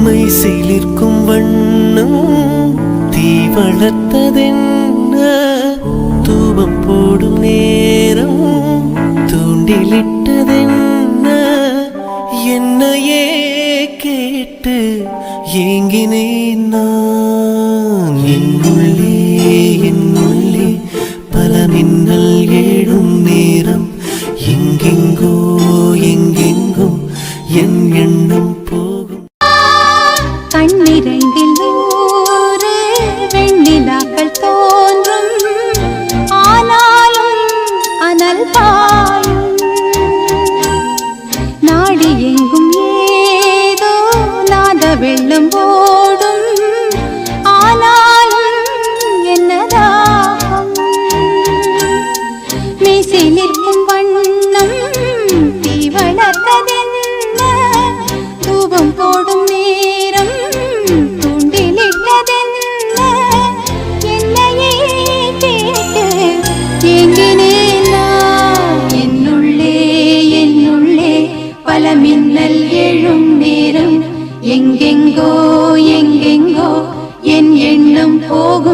மெய்சிலிர்க்கும் வண்ணம் தீ வளர்த்ததென்ன தூபம் போடும் நேரம் தூண்டிலிட்டதென்ன என்னையே கேட்டு ஏங்கினேன் நான் என்னுள்ளே பல மின்னல் ஏழும் நேரம் எங்கெங்கோ என் எண்ணம் போகும் கண்ணிரண்டில் நூறு வெண்ணிலாக்கள் தோன்றும் ஆனாலும் அனல் பாயும் நாடி எங்கும் ஏதோ நாத வெள்ளம் ஓடும் ஆனாலும் என்னதாகும் மீசி நிற்கும் வண்ணம் தீ வளர்த்ததென்ன தூபம் போடும் நேரம் தூண்டிலிட்டதென்ன என்னையே கேட்டு ஏங்கினேன் நான் என்னுள்ளே பல மின்னல் எழும் நேரம் எங்கெங்கோ என் எண்ணம் போகும்